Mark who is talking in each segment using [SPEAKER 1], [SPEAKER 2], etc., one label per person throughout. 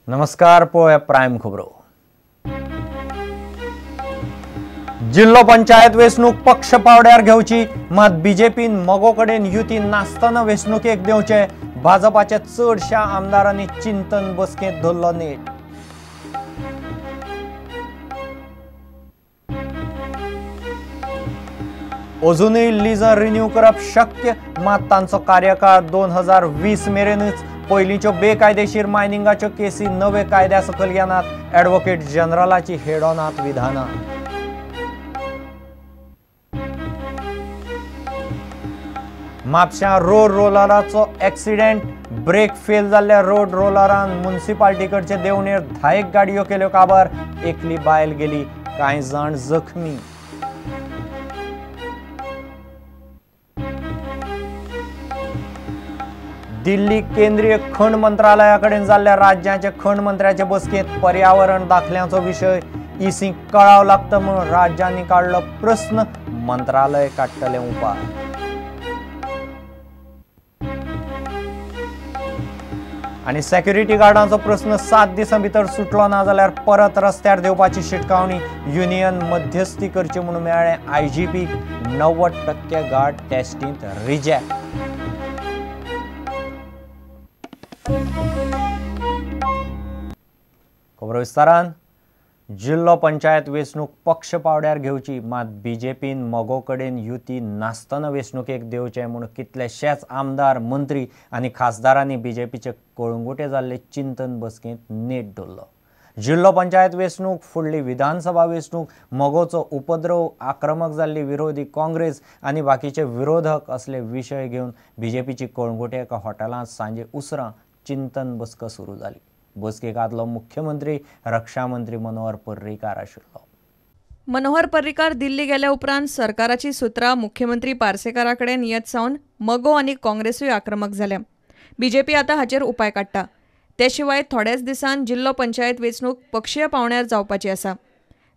[SPEAKER 1] नमस्कार पळोवया प्रायम खबरो। जिल्लो पंचायत वेंचणूक पक्ष पावड्यार घेवची, मात बीजेपीन मगो कडेन युती नासतना वेंचणुकेक देवचे, भाजपाच्या चडशा आमदारांनी चिंतन बसकेंत धरलो नेट। अजूनय लिजर रिन्यू करप शक्य, मात तांचो कार्यकाळ 2020 मेरेनच। पयलींच्यो बेकायदेशीर मायनिंगाच्यो केसी नवे कायद्या सकयल घेनात, ॲडव्होकेट जनरलाची हेडोनात विधानां। म्हापशां रोड रोलराचो एक्सिडेंट, ब्रेक फेल जाल्ल्या रोड रोलरान म्युनिसिपालिटी कडचे देंवणेर 10 गाडयो केल्यो काबार, एकली बायल गेली, कांय जाण जखमी। दिल्ली केंद्रीय खण मंत्रालया कडेन जाल्ल्या राज्याच्या खण मंत्र्याचे बसकेंत पर्यावरण दाखल्यांचो विशय इसीक कळाव लागता म्हूण राज्यांनी काडलो प्रस्न, मंत्रालय काडटले उपाय। आनी सेक्युरिटी गार्डांचो प्रस्न 7 दिसां भितर सुटलो ना जाल्यार परत रस्त्यार देवपाची शिटकावणी, युनियन मध्यस्थी करची म्हणून मेळ्ळें आयजीपीक, 90% गार्ड टेस्टींत रिजेक्ट। खबर विस्तारान। जिल्लो पंचायत वेंचणूक पक्ष पावड्यार घेवची, मात बीजेपीन मगो कडेन युती नासतना वेंचणुकेक देवचे म्हूण कितलेशेच आमदार, मंत्री आनी खासदारांनी बीजेपीचे कळंगुटे जाल्ले चिंतन बसकेंत नेट दवरलो। जिल्लो पंचायत वेंचणूक, फुडली विधानसभा वेंचणूक, मगोचो उपद्रव, आक्रमक जाल्ली विरोधी काँग्रेस आनी बाकीचे विरोधक असले विशय घेवन बीजेपीची कळंगुटे एका हॉटेलांत सांजे उसरां चिंतन बसका सुरू जाली। बसकेक आदलो मुख्यमंत्री रक्षा मंत्री मनोहर पर्रीकार आशिल्लो।
[SPEAKER 2] मनोहर पर्रीकार दिल्ली गेल्या उपरांत सरकाराची सुत्रां मुख्यमंत्री पार्सेकारा कडेन येत सावन मगो आनी काँग्रेसूय आक्रमक जाल्या। बीजेपी आतां हाचेर उपाय काडटा। ते शिवाय थोड्याच दिसान जिल्लो पंचायत वेंचणूक पक्षीय पावण्यार जावपाची आसा।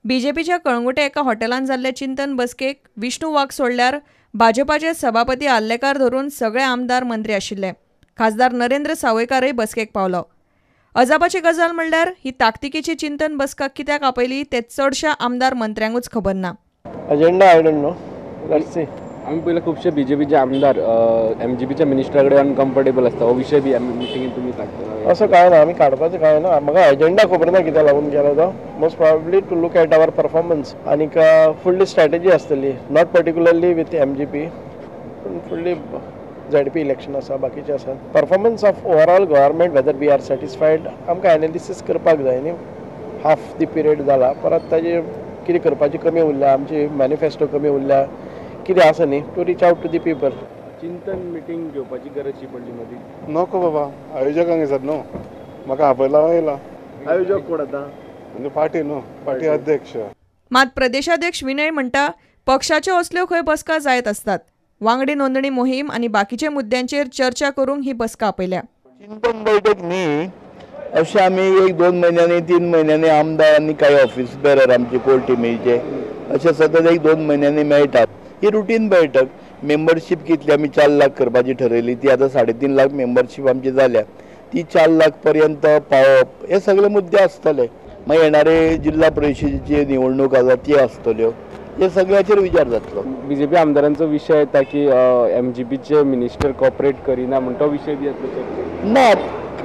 [SPEAKER 2] बीजेपीच्या कळंगुटे एका हॉटेलांत जाल्ले चिंतन बसकेक विष्णू वाघ सोडल्यार भाजपाचे सभापती आल्लेकार धरून सगळे आमदार मंत्री आशिल्ले। खासदार नरेंद्र सावयकारय बसकेक पावलो। अजापाची गजाल म्हणल्यार ही ताकतिकेची चिंतन बसका कित्याक आपयली ते चडशा आमदार मंत्र्यांकूच खबर ना।
[SPEAKER 3] Agenda I don't know, let's see.
[SPEAKER 4] आमी पयले खुबशे बीजेपीचे आमदार एमजीपीच्या मिनिस्टरा कडेन अनकम्फर्टेबल आसता, हो विशय बी मिटिंगेन तुमी सांगता?
[SPEAKER 3] असं काय ना, आमी काडपाचें काय ना, म्हाका एजेंडा खबर ना कित्याक लागून केला तो। Most probably to look at our performance, आनीक फुडली स्ट्रॅटेजी आसतली, नॉट पर्टिक्युलरली विथ एमजीपी, पूण फुडली ZP इलेक्शन आसा, बाकीचे आसा। Performance of overall government, whether we are satisfied, आमकां एनालिसीस करपाक जाय न्ही। हाफ दी पिरियड जाला, परत ताजेर कितें करपाची कमी उरल्या, आमची मॅनिफेस्टो कमी उरल्या, कितें आसा न्ही, to reach out to the people.
[SPEAKER 4] चिंतन मिटींग घेवपाची गरज पडली मदीं?
[SPEAKER 5] नको बाबा, आयोजकांक विचार न्हू, म्हाका आपयला येयला।
[SPEAKER 3] आयोजक कोण आतां?
[SPEAKER 5] म्हणजे पार्टी न्हू, पार्टी अध्यक्ष।
[SPEAKER 2] मात प्रदेशाध्यक्ष विनय म्हणटा पक्षाच्यो असल्यो खंय बसका जायत असतात। वांगडी नोंदणी मोहीम आनी बाकीच्या मुद्द्यांचेर चर्चा करूंक ही बसका आपयल्या।
[SPEAKER 6] चिंतन बैठक न्ही, अशें आमी 1-2 म्हयन्यांनी 3 म्हयन्यांनी आमदार आनी कांय ऑफिस बेरर आमचे कोर टिमीचे अशें सतत 1-2 म्हयन्यांनी मेळटात। ही रुटीन बैठक। मेंबरशीप कितली आमी 4 लाख करपाची ठरयली, ती आतां 3.5 लाख मेंबरशीप आमची जाल्या, ती 4 लाख पर्यंत पावप, हे सगळे मुद्दे आसतले। मागीर येणारे जिल्हा परिशदेची निवडणूक आसा ती आसतल्यो, हे सगळ्याचेर विचार जातलो।
[SPEAKER 4] बीजेपी आमदारांचो विशय येता की एमजीपीचे मिनिस्टर कॉपरेट करिना म्हणून तो विशय बी येतलो
[SPEAKER 6] ना।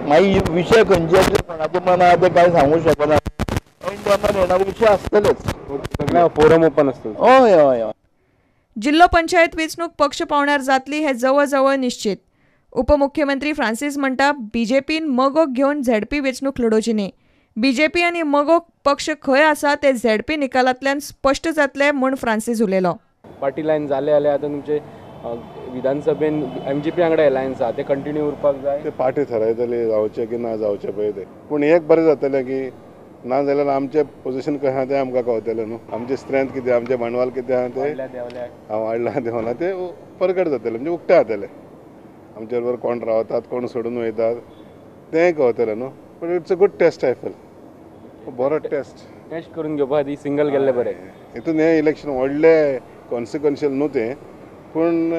[SPEAKER 6] मागीर विशय खंयचे कोणाचे मना ते कांय सांगू शकना, येणारे विशय आसतलेच,
[SPEAKER 4] सगळ्या फोरम ओपन आसतलो।
[SPEAKER 6] हय हय हय।
[SPEAKER 2] जिल्लो पंचायत वेंचणूक पक्ष पावण्यार जातली हे जवळ जवळ निश्चित। उपमुख्यमंत्री फ्रांसीस म्हणटा बीजेपीन मगोक घेवन ZP वेंचणूक लडोवची न्ही। बीजेपी आनी मगो पक्ष खंय आसा ते ZP निकालांतल्यान स्पश्ट जातले म्हूण फ्रांसीस उलयलो।
[SPEAKER 4] पार्टी लायन जाले जाल्यार आतां तुमचे विधानसभेन एमजीपी वांगडा अलायन्स आहा ते कंटिन्यू उरपाक जाय।
[SPEAKER 5] ते पार्टी थरयतली जावचे की ना जावचे पळय ते, पूण एक बरें जातलें की ना जाल्यार आमचें पोजिशन कशें आहा तें आमकां कळटलें न्हू, आमचें स्ट्रेंथ कितें, आमचें भांडवल कितें आहा तें वाडलां देंवलां तें परगट जातलें, म्हणजे उक्तें जातलें। आमचे बरोबर कोण रावतात, कोण सोडून वयतात तेंय कळटलें न्हू। पूण it's a good test I feel, बरो टेस्ट
[SPEAKER 4] करून घेवपा खातीर सिंगल गेल्ले बरें।
[SPEAKER 5] हितून हें इलेक्शन व्हडलें कॉन्सिक्वन्शियल न्हू तें, पूण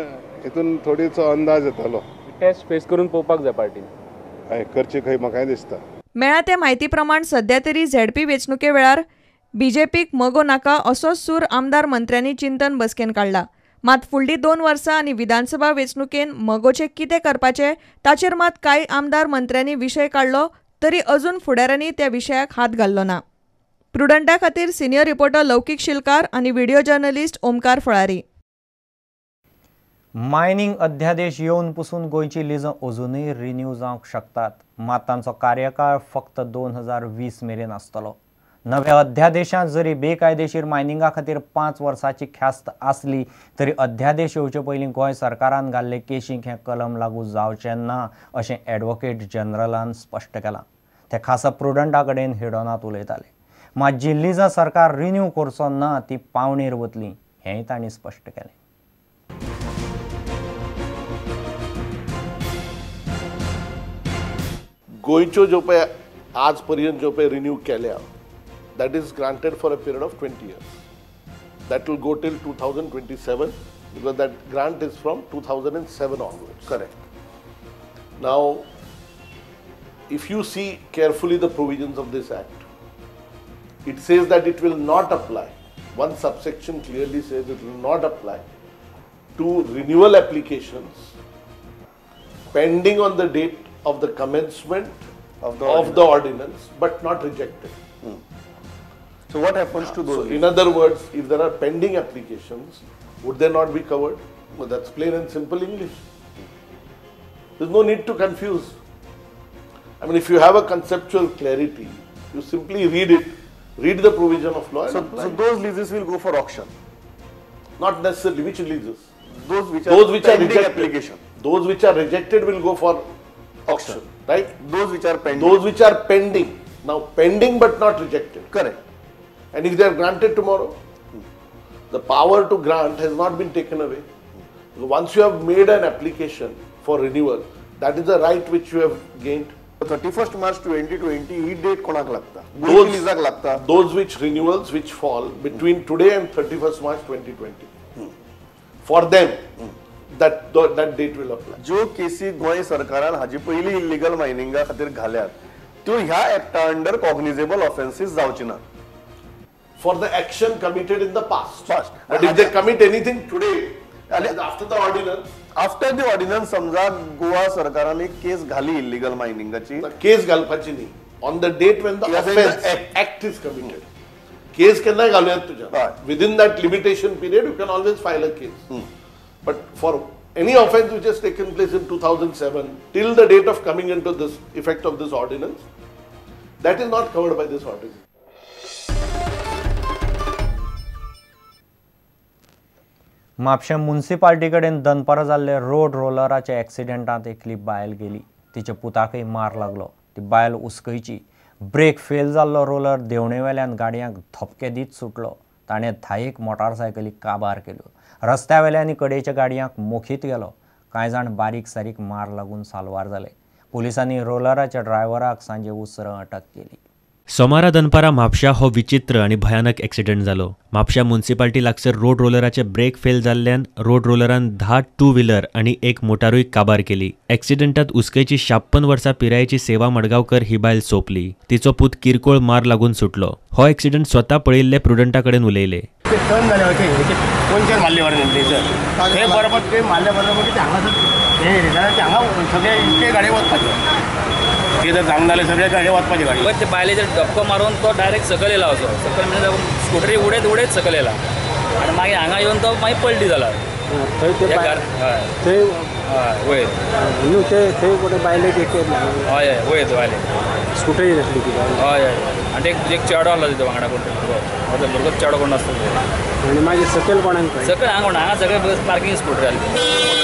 [SPEAKER 5] हितून थोडीचो अंदाज येतालो।
[SPEAKER 4] टेस्ट फेस करून पळोवपाक जाय पार्टीन,
[SPEAKER 5] करची खंय म्हाकाय दिसता।
[SPEAKER 2] मेळ्ळ्या ते म्हायती प्रमाण सध्या तरी झेडपी वेंचणुके वेळार बीजेपीक मगो नाका असो सूर आमदार मंत्र्यांनी चिंतन बसकेन काडला. मात फुडलीं 2 वर्सां आनी विधानसभा वेंचणुकेन मगोचे कितें करपाचे ताचेर मात कांय आमदार मंत्र्यांनी विशय काडलो तरी अजून फुडाऱ्यांनी त्या विशयाक हात घाल्लो ना. प्रुडंटा खातीर सिनियर रिपोर्टर लौकीक शिलकार आनी video journalist Omkar Phalari.
[SPEAKER 1] Mining अध्यादेश येवन पसून गोंयची लिजां अजूनय रिन्यू जावंक शकतात, मात तांचो कार्यकाळ फक्त 2020 मेरेन आसतलो. नव्या अध्यादेशांत जरी बेकायदेशीर मायनिंगा खातीर 5 वर्सांची ख्यास्त आसली तरी अध्यादेश येवचे पयलीं गोंय सरकारान घाल्ले केशींक हें कलम लागू जावचें ना अशें एडव्होकेट जनरलान स्पश्ट केलां. ते खासा प्रुडंटा कडेन हिडोनात उलयताले. मात जी लिजां सरकार रिन्यू करचो ना ती पावणेर वतली हेंय तांणी स्पश्ट केलें.
[SPEAKER 7] गोयच्यो ज्यो पळय आज पर्यंत ज्यो पळय रिन्यू केल्या that is granted for a period of 20 years. That will go till 2027 because that grant is from 2007 onwards.
[SPEAKER 8] Correct.
[SPEAKER 7] Now, if you see carefully the provisions of this act, it says that it will not apply. One subsection clearly says it will not apply to renewal applications pending on the date of the commencement of the ordinance but not rejected.
[SPEAKER 8] So what happens to those?
[SPEAKER 7] So in other words, if there are pending applications, would they not be covered? Well, that's plain and simple English. There's no need to confuse. I mean, if you have a conceptual clarity, you simply read it, read the provision of law and apply.
[SPEAKER 8] So those leases will go for auction?
[SPEAKER 7] Not necessarily. Which leases?
[SPEAKER 8] Those which are pending
[SPEAKER 7] rejected.
[SPEAKER 8] application.
[SPEAKER 7] Those which are rejected will go for auction, right?
[SPEAKER 8] Those which are pending.
[SPEAKER 7] Those which are pending. Now, pending but not rejected.
[SPEAKER 8] Correct.
[SPEAKER 7] And if they are granted tomorrow, the power to grant has not been taken away. Once you have made an application for renewal, that is a right which you have gained.
[SPEAKER 8] 31st March 2020 he date कोणाक लागता?
[SPEAKER 7] Those
[SPEAKER 8] लिजाक लागता.
[SPEAKER 7] Those which renewals which fall between today and 31st March 2020. For them, that date will apply.
[SPEAKER 8] जो केसी गोंय सरकारान हाजी पयली illegal मायनिंगा खातीर घाल्यात त्यो ह्या एक्टा under cognizable offences जावची ना.
[SPEAKER 7] For the action committed in the past. But if they commit anything today, after the ordinance.
[SPEAKER 8] After the ordinance समजा गोवा सरकारान एक केस घाली इल्लीगल मायनिंगाची.
[SPEAKER 7] केस घालपाची न्ही. On the date when the offense act is committed. Case केन्ना घालूयात तुज्या. Within that limitation period, you can always file a case. But for any offense which has taken place in 2007 till the date of coming into this effect of this ordinance, that is not covered by this ordinance.
[SPEAKER 1] Mapusa municipality कडेन दनपारां जाल्ले road रोलराच्या एक्सिडेंटांत एकली बायल गेली. तिच्या पुताकय मार लागलो. ती बायल उस्कयची. ब्रेक फेल जाल्लो रोलर देवणेवेल्यान गाडयांक धपके दीत सुटलो. ताणें धायेक मोटारसायकलीक काबार केल्यो. रस्त्यावेल्यान कडेच्या गाडयांक मोखीत गेलो. कांय जाण बारीक सारीक मार लागून साल्वार जाले. पुलिसांनी रोलराच्या ड्रायव्हराक सांजे उसरां अटक केली.
[SPEAKER 9] सोमारा दनपारा म्हापशा हो विचित्र आणि भयानक एक्सिडेंट जालो. म्हापशा म्युनिसिपालिटी लागसर रोड रोलराचे ब्रेक फेल जाल्ल्यान रोड रोलरान 10 टू व्हीलर आणि एक मोटारूय काबार केली. एक्सिडेंटात उस्केची 56 वर्सां पिरायेची सेवा मडगांवकर ही बायल सोंपली. तिचो पूत किरकोळ मार लागून सुटलो. हो एक्सिडेंट स्वता पळयिल्ले प्रुडंटा कडेन उलयले.
[SPEAKER 10] ते जर चांगलं झालं सगळे गाडी वाचपाची गाडी पण ते बायलेचे धक्को मारून तो डायरेक्ट सकल येला असो. सकल म्हणजे स्कूटरी उडयत उडयत सकल येला आनी मागीर हांगा येवन तो मागीर पलटी जाला. वयर थंय बायलेक हय हय वयर बायले स्कूटरी आसली ती हय हय आनी एक चेडो आसलो तिथं वांगडा कोण भुरगोच चेडो कोण नासलो. आनी मागीर सकयल कोणाक सकयल हांगा सगळे पार्किंग स्कूटरी आसली.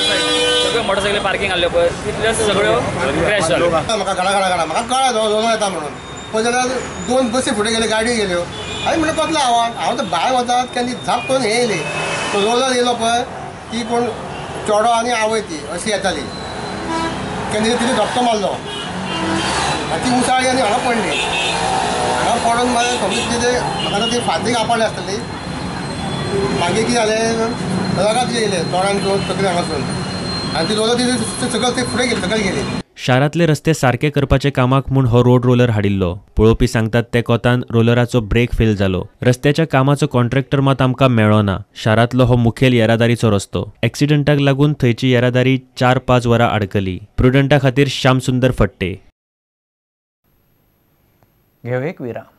[SPEAKER 10] सगळे मोटरसायकली पार्किंग आसल्यो पळय तितल्यो सगळ्यो क्रॅश जाल्यो.
[SPEAKER 11] म्हाका म्हाका कळ्ळें दोन येता म्हणून. पण जाल्यार 2 बसी फुडें गेले गाडी गेल्यो. हांवें म्हणलें कसलो हांव तर भायर वतात केन्ना झाप करून हे येयली. तो रोलर येयलो पळय ती कोण चेडो आनी आवय ती अशी येताली. केन्ना तिणें धक्को मारलो आनी ती उसाळी आनी हांगा पडली. हांगा पडून मागीर समज कितें म्हाका ती फाटीक आपणली आसतली. मागीर कितें जालें रगात येयले तोंडान घेवन तकली हांगासून आनी ती रोलर ती सकयल ती फुडें गेली सकयल गेली.
[SPEAKER 9] शारांतले रस्ते सारके करपाचे कामाक म्हूण हो रोड रोलर हाडिल्लो. पळोवपी सांगतात ते कोतान रोलराचो ब्रेक फेल जालो. रस्त्याच्या कामाचो कॉन्ट्रॅक्टर मात आमकां मेळ्ळो ना. शारांतलो हो मुखेल येरादारीचो रस्तो. एक्सिडंटाक लागून थंयची येरादारी 4-5 वरां आडकली. प्रुडंटा खातीर श्याम सुंदर फट्टे.
[SPEAKER 1] घेऊ एक विराम.